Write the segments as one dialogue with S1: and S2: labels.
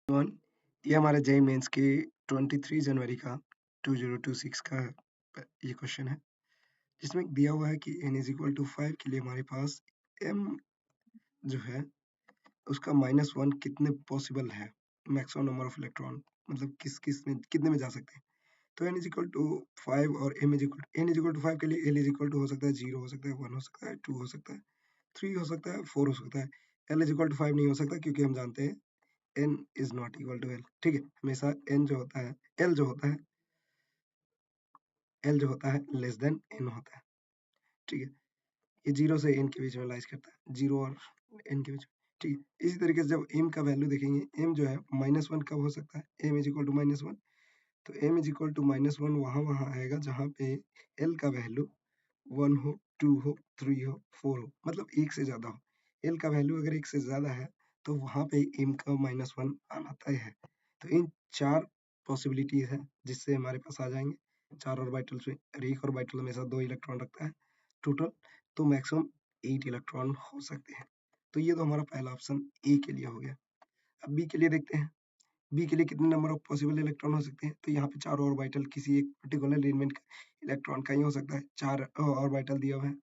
S1: One ये हमारे JEE mains के 23 जनवरी का 2026 का ये क्वेश्चन है जिसमें दिया हुआ है कि n इज इक्वल टू 5 के लिए हमारे पास m जो है उसका -1 कितने पॉसिबल है मैक्सिमम नंबर ऑफ इलेक्ट्रॉन मतलब किस किस में कितने में जा सकते हैं तो n इज इक्वल टू 5 और n इज इक्वल टू 5 के लिए l इज इक्वल टू हो सकता है 0 हो सकता है 1 हो सकता है 2 हो सकता है 3 हो सकता है 4 हो सकता है l इज इक्वल टू 5 नहीं हो सकता क्योंकि हम जानते हैं n is not equal to l ठीक है हमेशा n जो होता है l जो होता है l जो होता है लेस देन n होता है ठीक है ये 0 से n के बीच में लाइज करता है 0 और n के बीच में ठीक है इसी तरीके से जब m का वैल्यू देखेंगे m जो है -1 कब हो सकता है m इज इक्वल टू -1 तो m इज इक्वल टू -1 वहां आएगा जहां पे l का वैल्यू 1 हो 2 हो 3 हो 4 हो मतलब एक से ज्यादा हो l का वैल्यू अगर एक से ज्यादा है तो वहां पे m का -1 आना तय है तो इन चार पॉसिबिलिटीज है जिससे हमारे पास आ जाएंगे चार ऑर्बिटल्स में एक ऑर्बिटल हमेशा 2 इलेक्ट्रॉन रखता है टोटल तो मैक्सिमम 8 इलेक्ट्रॉन हो सकते हैं तो ये तो हमारा पहला ऑप्शन ए के लिए हो गया अब बी के लिए देखते हैं बी के लिए कितने नंबर ऑफ पॉसिबल इलेक्ट्रॉन हो सकते हैं तो यहाँ पे चार ऑर्बिटल किसी एक पर्टिकुलर एलिमेंट इलेक्ट्रॉन का ही हो सकता है चार ऑर्बिटल दिया हुआ है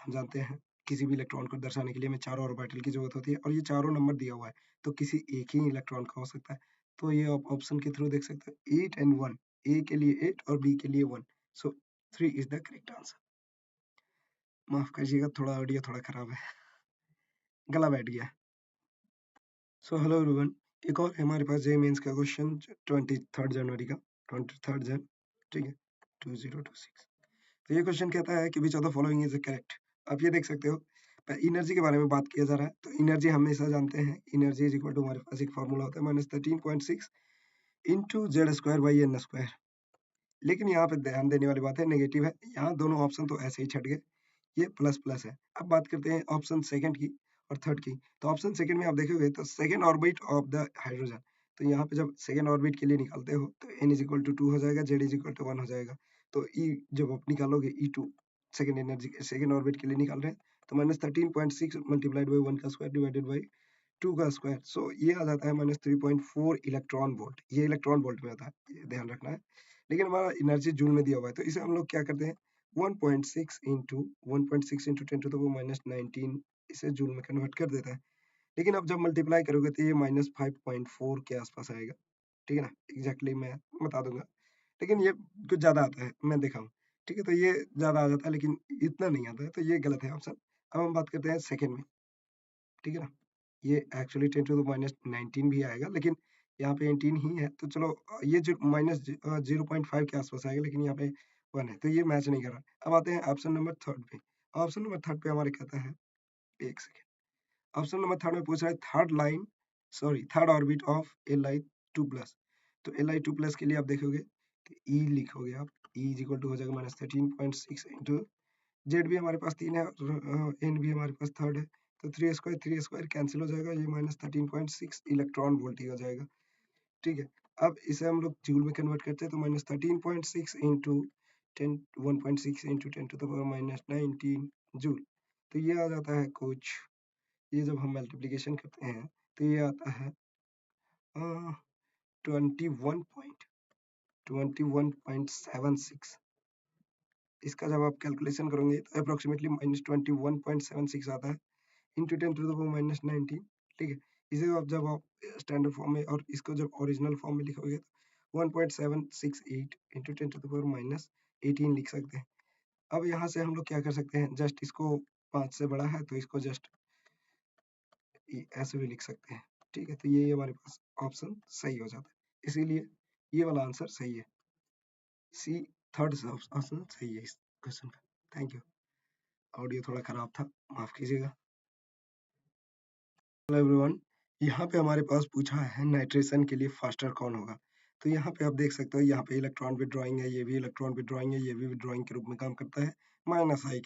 S1: हम जानते हैं किसी भी इलेक्ट्रॉन को दर्शाने के लिए हमें चारों ऑर्बिटल की जरूरत होती है और ये चारों नंबर दिया हुआ है तो किसी एक ही इलेक्ट्रॉन का हो सकता है तो ये आप ऑप्शन के थ्रू देख सकते हैं 8 एंड 1 ए के लिए 8 और बी के लिए 1 सो 3 इज द करेक्ट आंसर माफ करिएगा थोड़ा ऑडियो थोड़ा खराब है गला बैठ गया सो हेलो एवरीवन एक और हमारे पास जे मेंस का क्वेश्चन 23 जनवरी का 23 जन ठीक है 2026 तो ये क्वेश्चन कहता है कि which of the following is correct आप ये देख सकते हो एनर्जी के बारे में बात किया जा रहा है तो एनर्जी हमेशा जानते हैं एनर्जी इज इक्वल टू हमारे पास एक फॉर्मूला होता है -13.6 into Z square by n square लेकिन यहाँ पे ध्यान देने वाली बात है नेगेटिव है यहाँ दोनों ऑप्शन तो ऐसे ही छट गए ये प्लस प्लस है अब बात करते हैं ऑप्शन सेकंड की और थर्ड की तो ऑप्शन सेकंड में आप देखोगे तो second orbit of the hydrogen तो यहाँ पे जब सेकंड ऑर्बिट के लिए निकालते हो तो n इज इक्वल टू 2 हो जाएगा z इज इक्वल टू 1 हो जाएगा तो e जब आप निकालोगे E2 second energy second orbit के लिए निकाल रहे हैं तो -13.6 मल्टीप्लाइड बाई 1 का स्क्वायर डिवाइडेड बाई 2 का स्क्वायर सो ये आ जाता है -3.4 इलेक्ट्रॉन वोल्ट ये इलेक्ट्रॉन वोल्ट में आता है ये ध्यान रखना है लेकिन हमारा एनर्जी जूल में दिया हुआ है तो इसे हम लोग क्या करते हैं 1.6 into 1.6 into 10 to the power -19 इसे जूल में कन्वर्ट कर देता है लेकिन अब जब मल्टीप्लाई करोगे तो ये -5.4 के आसपास आएगा ठीक है ना एग्जैक्टली मैं बता दूंगा लेकिन ये कुछ ज्यादा आता है मैं देखा हूँ ठीक है तो ये ज्यादा आ जाता है लेकिन इतना नहीं आता है तो ये गलत है ऑप्शन अब हम बात करते हैं सेकंड में ठीक है ना ये एक्चुअली 10 टू द -19 भी आएगा लेकिन यहाँ पे 18 ही है तो चलो ये जो -0.5 के आसपास आएगा लेकिन यहाँ पे 1 है तो ये मैच नहीं कर रहा अब आते हैं ऑप्शन नंबर थर्ड पे ऑप्शन नंबर थर्ड पे हमारे कहता है एक सेकेंड ऑप्शन नंबर थर्ड में पूछ रहा है third orbit of Li2 plus तो Li2 प्लस के लिए आप देखोगे तो E लिखोगे आप E इज इक्वल टू हो जाएगा -13.6 इंटू जेड भी हमारे पास 3 है और एन भी हमारे पास थर्ड है तो 3 स्क्वायर कैंसिल हो जाएगा ये -13.6 इलेक्ट्रॉन वोल्ट ही हो जाएगा ठीक है अब इसे हम लोग जूल में कन्वर्ट करते हैं तो -13.6 into 1.6 into 10 to the power -19 joule तो ये आ जाता है कुछ ये जब हम मल्टीप्लीकेशन करते हैं तो ये आता है 21.76 इसका जब आप कैलकुलेशन करोगे तो अप्रोक्सीमेटली -21.76 आता है इंटू 10 टू द पावर -19 ठीक है इसे आप जब आप स्टैंडर्ड फॉर्म में और इसको जब ओरिजिनल फॉर्म में लिखोगे तो 1.768 इंटू 10 टू द पावर -18 लिख सकते हैं अब यहाँ से हम लोग क्या कर सकते हैं जस्ट इसको 5 से बड़ा है तो इसको जस्ट ऐसे भी लिख सकते हैं ठीक है तो ये हमारे पास ऑप्शन सही हो जाता है इसीलिए ये वाला आंसर सही है सी थर्ड ऑप्शन सही है इस क्वेश्चन का थैंक यू ऑडियो थोड़ा खराब था माफ कीजिएगा हेलो एवरीवन यहाँ पे हमारे पास पूछा है नाइट्रेशन के लिए फास्टर कौन होगा तो यहाँ पे आप देख सकते हो यहाँ पे इलेक्ट्रॉन विड्रॉइंग है ये भी इलेक्ट्रॉन विड्रॉइंग है ये भी विड्रॉइंग के रूप में काम करता है -I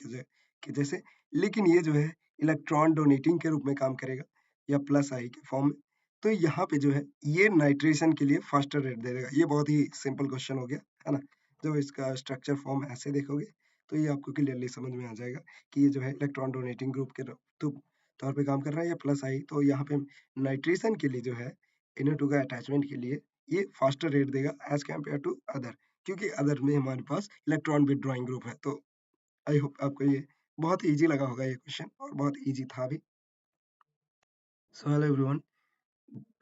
S1: के जैसे लेकिन ये जो है इलेक्ट्रॉन डोनेटिंग के रूप में काम करेगा या +I के फॉर्म में तो यहाँ पे जो है ये नाइट्रेशन के लिए फास्टर रेट दे देगा ये बहुत ही सिंपल क्वेश्चन हो गया है ना जब इसका स्ट्रक्चर फॉर्म ऐसे देखोगे तो ये आपको क्लियरली समझ में आ जाएगा कि ये जो है इलेक्ट्रॉन डोनेटिंग ग्रुप के तौर पे काम कर रहा है या +I तो यहाँ पे नाइट्रेशन के लिए जो है NO2 का अटैचमेंट के लिए ये फास्टर रेट देगा एज कम्पेयर टू अदर, क्योंकि अदर में हमारे पास इलेक्ट्रॉन विथड्रॉइंग ग्रुप है। तो आई होप आपको ये बहुत ईजी लगा होगा ये क्वेश्चन, और बहुत ईजी था भी। सो हेलो एवरीवन,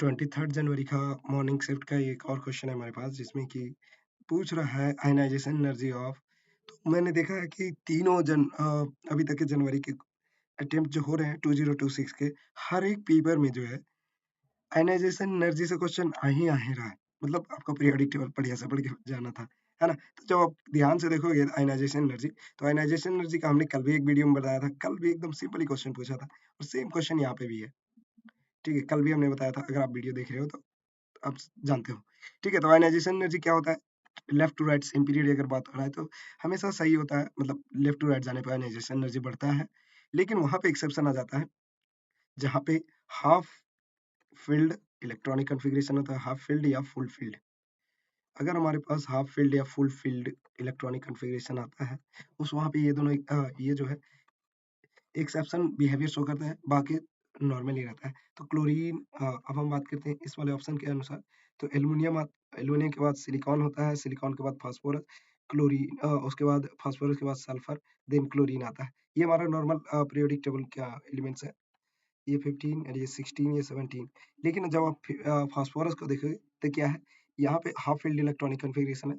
S1: 23 जनवरी का मॉर्निंग शिफ्ट का एक और क्वेश्चन है हमारे पास, जिसमें कि पूछ रहा है आयनाइजेशन एनर्जी ऑफ। तो मैंने देखा है कि तीनों अभी तक के जनवरी के अटेम्प्ट जो हो रहे हैं 2026 के, हर एक पेपर में जो है आयनाइजेशन एनर्जी से क्वेश्चन आ ही रहा है। मतलब आपको पीरियोडिक टेबल बढ़िया से पढ़ के जाना था, है ना? तो जब आप ध्यान से देखोगे आयनाइजेशन एनर्जी, तो आयनाइजेशन एनर्जी का हमने कल भी एक वीडियो में बताया था। कल भी एकदम सिंपल ही क्वेश्चन पूछा था, और सेम क्वेश्चन यहाँ पे भी है। ठीक है, कल भी हमने बताया था, अगर आप वीडियो देख रहे हो तो आप जानते हो। ठीक है, तो आयनाइजेशन एनर्जी क्या होता है? Left to right same period अगर बात हो रहा है तो हमेशा सही होता है, मतलब लेफ्ट टू राइट जाने पर आयनाइजेशन एनर्जी बढ़ता है। लेकिन वहां पे एक्सेप्शन आ जाता है, जहाँ पे हाफ फील्ड इलेक्ट्रॉनिक कॉन्फ़िगरेशन होता है, हाफ फील्ड या फुल फील्ड। अगर हमारे पास हाफ फील्ड या फुल फील्ड इलेक्ट्रॉनिक कॉन्फ़िगरेशन आता है, उस वहाँ पे ये दोनों ये जो है एक्सेप्शन बिहेवियर शो करता है, बाकी नॉर्मल ही रहता है। तो क्लोरीन, अब हम बात करते हैं इस वाले ऑप्शन के अनुसार। तो एल्युमिनियम के बाद सिलिकॉन होता है, सिलिकॉन के बाद फास्फोरस, क्लोरीन उसके बाद फास्फोरस के बाद सल्फर, देन क्लोरीन आता है। ये हमारा नॉर्मल पीरियोडिक टेबल का एलिमेंट्स है। ये 15 और ये 16, ये 17। लेकिन जब आप फास्फोरस को देखोगे तो क्या है, यहाँ पे हाफ फील्ड इलेक्ट्रॉनिक कॉन्फ़िगरेशन है,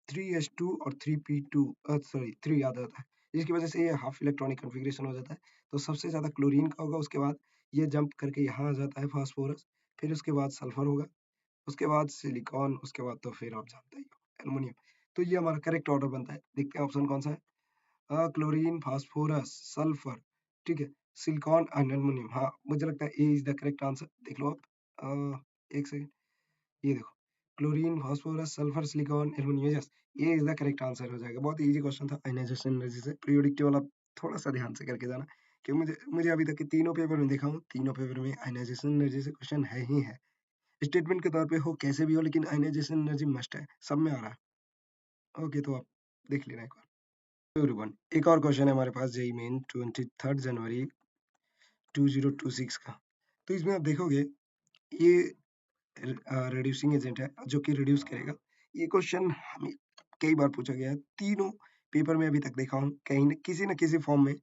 S1: 3s2 और 3p2, सॉरी 3 याद आता है, जिसकी वजह से ये हाफ इलेक्ट्रॉनिक कॉन्फ़िगरेशन हो जाता है। तो सबसे ज़्यादा क्लोरीन का होगा, उसके बाद ये जंप करके यहाँ आ जाता है फास्फोरस, फिर उसके बाद सल्फर होगा, उसके बाद सिलिकॉन, उसके बाद तो फिर आप जानते ही हो एल्युमिनियम। तो ये हमारा करेक्ट ऑर्डर बनता है। देखते हैं ऑप्शन कौन सा है। क्लोरीन, फास्फोरस, सल्फर, ठीक है, सिलिकॉन एंड एल्युमिनियम। हाँ, मुझे लगता है ए इज द करेक्ट आंसर। देख लो आप, एक सेकंड, ये देखो, chlorine, phosphorus, sulphur, silicon, aluminium, yes, ये इज द करेक्ट आंसर हो जाएगा। बहुत इजी क्वेश्चन था आयनाइजेशन एनर्जी से। पीरियोडिक टेबल आप थोड़ा सा ध्यान से करके जाना, क्योंकि मुझे मुझे अभी तक के तीनों पेपर में देखा हूँ, तीनों पेपर में आयनाइजेशन एनर्जी से क्वेश्चन है ही है। स्टेटमेंट के तौर पे हो कैसे भी हो, लेकिन आयनाइजेशन एनर्जी मस्ट है, सब में आ रहा है। ओके, तो आप देख लेना एक बार। एवरीवन, एक और क्वेश्चन है हमारे पास जेईई मेन 23 जनवरी 2026 का। तो इसमें आप देखोगे, ये रिड्यूसिंग एजेंट है जो कि रिड्यूस करेगा। ये क्वेश्चन हमें कई बार पूछा गया है, तीनों पेपर में अभी तक देखा हूँ, कहीं न किसी फॉर्म में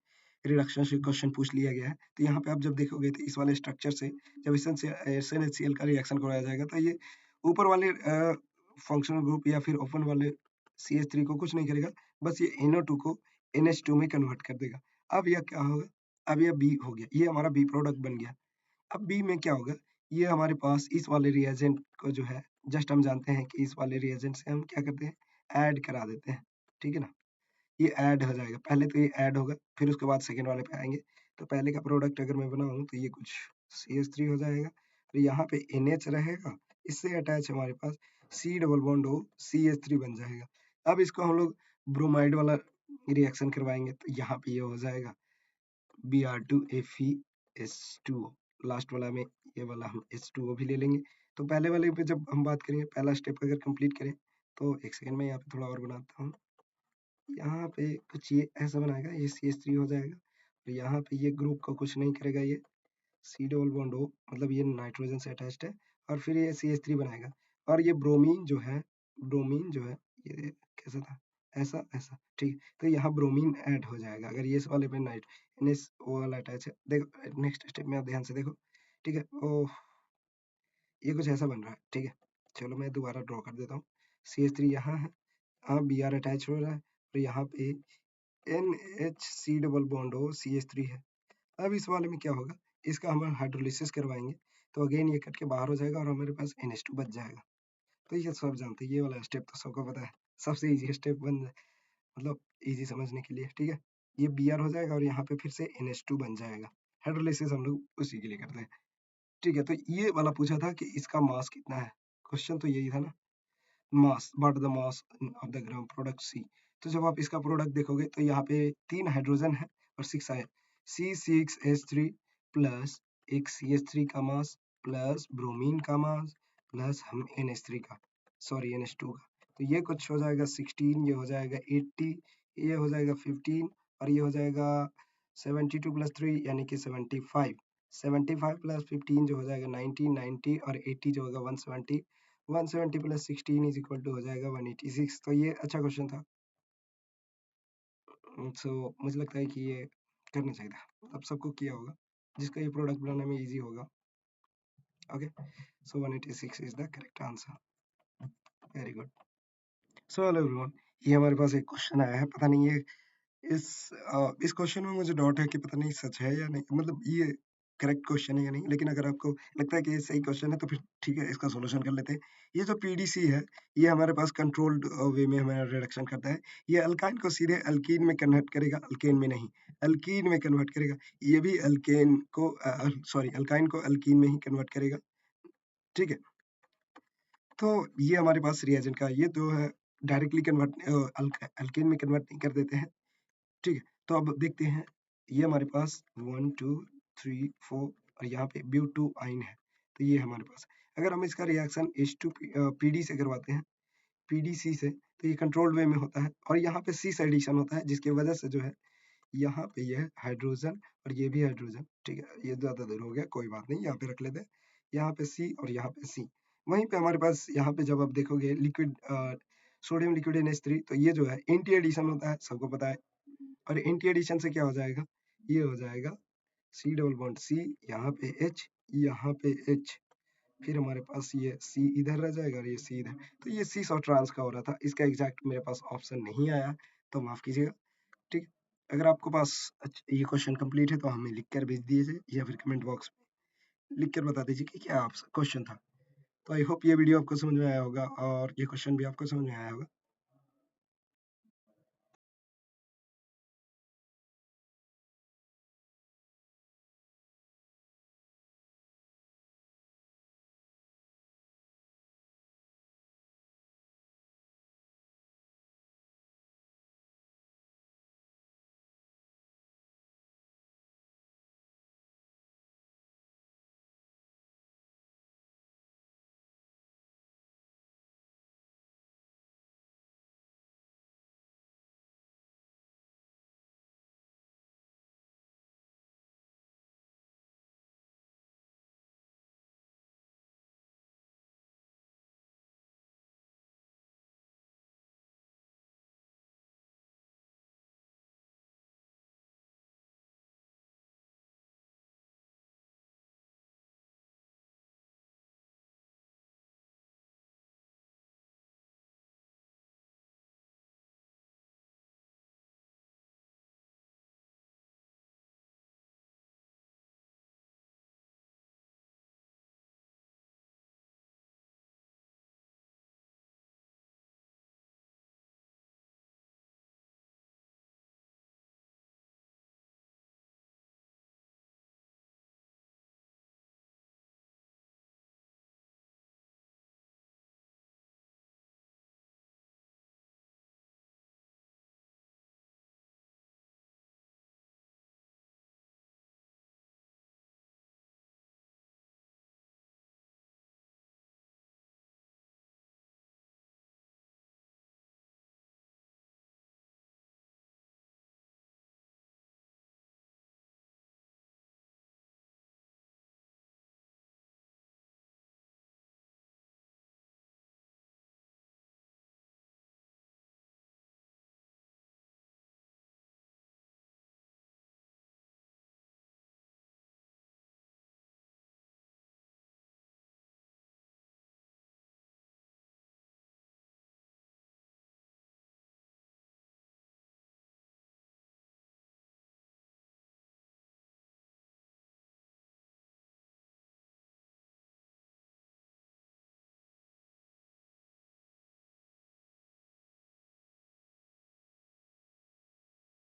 S1: रिडक्शन से क्वेश्चन पूछ लिया गया है। तो यहाँ पे आप जब देखोगे तो इस वाले स्ट्रक्चर से जब एसएनएचसीएल का रिएक्शन कराया जाएगा, तो ये ऊपर वाले फंक्शनल ग्रुप या फिर ओपन वाले CH3 को कुछ नहीं करेगा, बस ये NO2 को NH2 में कन्वर्ट कर देगा। अब यह क्या होगा? अब यह बी हो गया, ये हमारा बी प्रोडक्ट बन गया। अब बी में क्या होगा? ये हमारे पास इस वाले रिएजेंट को जो है, जस्ट हम जानते हैं कि इस वाले रिएजेंट से हम क्या करते हैं, ऐड करा देते हैं, ठीक है ना? ये ऐड हो जाएगा, पहले तो ये ऐड होगा, फिर उसके बाद सेकंड वाले पे आएँगे। तो पहले का प्रोडक्ट अगर मैं बनाऊँ तो ये कुछ CH3 हो जाएगा, फिर यहाँ पे NH रहेगा, इससे अटैच हमारे पास C double bond O CH3 बन जाएगा। अब इसको हम लोग ब्रोमाइड वाला रिएक्शन करवाएँगे, तो यहाँ पे ये हो जाएगा Br2FeS2O, लास्ट वाला में ये वाला हम H2O भी ले लेंगे। तो पहले वाले पे जब हम बात करेंगे, पहला स्टेप अगर कंप्लीट करें, तो एक सेकंड में यहाँ पे थोड़ा और बनाता हूँ। यहाँ पे कुछ ये ऐसा बनाएगा, ये CH3 हो जाएगा, और यहाँ पे ये ग्रुप को कुछ नहीं करेगा, ये C डबल बॉन्ड O, मतलब ये नाइट्रोजन से अटैच्ड है, और फिर ये CH3 बनाएगा। और ये ब्रोमीन जो है, ये कैसा था, ऐसा, ठीक है। तो यहाँ ब्रोमीन ऐड हो जाएगा, अगर ये इस वाले पे नाइट NH वो वाला अटैच है। देखो नेक्स्ट स्टेप में आप ध्यान से देखो, ठीक है। ओह, ये कुछ ऐसा बन रहा है, ठीक है। चलो मैं दोबारा ड्रॉ कर देता हूँ। CH3 यहाँ है, Br अटैच हो रहा है, और यहाँ पे NHC double bond O CH3 है। अब इस वाले में क्या होगा, इसका हम हाइड्रोलिसिस करवाएंगे, तो अगेन ये कट के बाहर हो जाएगा, और हमारे पास NH2 बच जाएगा। तो ये सब जानते हैं, ये वाला स्टेप तो सबको पता है, सबसे इजी स्टेप मतलब इजी समझने के लिए, ठीक है। ये Br हो जाएगा, और यहाँ पे फिर से NH2 बन जाएगा। हाइड्रोलिसिस हम लोग उसी के लिए करते हैं, ठीक है। तो ये वाला पूछा था कि इसका मास कितना है, क्वेश्चन तो यही था ना, mass, what the mass of the gram product C। तो जब आप इसका प्रोडक्ट देखोगे तो यहाँ पे 3 हाइड्रोजन है और 6 आयन, C6H3 प्लस एक CH3 का मास प्लस ब्रोमीन का मास प्लस हम NH3 का, सॉरी NH2 का। तो ये कुछ हो जाएगा 16, ये हो जाएगा 80, ये हो जाएगा 15, और ये हो जाएगा 72 प्लस 3 यानी कि 75। 75 प्लस 15 जो हो जाएगा 90, 90 और 80 जो होगा 170, 170 प्लस 16 इज इक्वल टू हो जाएगा 186। तो ये अच्छा क्वेश्चन था। सो मुझे लगता है कि ये करना चाहिए था, अब सबको किया होगा जिसका ये प्रोडक्ट बनाने में इजी होगा। Okay, so 186 is the correct answer. Very good. So hello everyone, ये हमारे पास एक क्वेश्चन आया है, पता नहीं ये इस क्वेश्चन में मुझे डाउट है कि पता नहीं सच है या नहीं, मतलब ये करेक्ट क्वेश्चन है या नहीं, लेकिन अगर आपको लगता है कि ये सही क्वेश्चन है तो फिर ठीक है, इसका सॉल्यूशन कर लेते हैं। ये जो पीडीसी है, ये हमारे पास कंट्रोल्ड वे में हमारा रिडक्शन करता है। ये अल्काइन को सीधे अल्कीन में कन्वर्ट करेगा, अल्केन में नहीं, अल्कीन में कन्वर्ट करेगा। ये भी अल्केन को सॉरी अल्काइन को अल्कीन में ही कन्वर्ट करेगा। ठीक है, तो ये हमारे पास रिएजेंट का ये जो है डायरेक्टली कन्वर्ट अल्केन में कन्वर्ट नहीं कर देते हैं। ठीक है, तो अब देखते हैं, ये हमारे पास 1 2 3 4 और यहाँ पे ब्यूटू आइन है। तो ये हमारे पास, अगर हम इसका रिएक्शन H2 पीडी से करवाते हैं, पीडीसी से, तो ये कंट्रोल्ड वे में होता है और यहाँ पे सी से एडिशन होता है, जिसकी वजह से जो है यहाँ पे ये हाइड्रोजन और ये भी हाइड्रोजन। ठीक है, ये ज्यादा दूर हो गया, कोई बात नहीं, यहाँ पे रख लेते हैं। यहाँ पे सी और यहाँ पे सी। वहीं पे हमारे पास यहाँ पे जब आप देखोगे लिक्विड सोडियम लिक्विड NH3, तो ये जो है एंटी एडिशन होता है, सबको पता है। और एंटी एडिशन से क्या हो जाएगा, ये हो जाएगा सी डबल बॉन्ड सी, यहाँ पे H, यहाँ पे H, फिर हमारे पास ये C इधर रह जाएगा और ये C इधर। तो ये सी और ट्रांस का हो रहा था, इसका एग्जैक्ट मेरे पास ऑप्शन नहीं आया, तो माफ कीजिएगा। ठीक, अगर आपको पास ये क्वेश्चन कंप्लीट है तो हमें लिख कर भेज दीजिए या फिर कमेंट बॉक्स में लिख कर बता दीजिए कि क्या क्वेश्चन था। तो आई होप ये वीडियो आपको समझ में आया होगा और ये क्वेश्चन भी आपको समझ में आया होगा।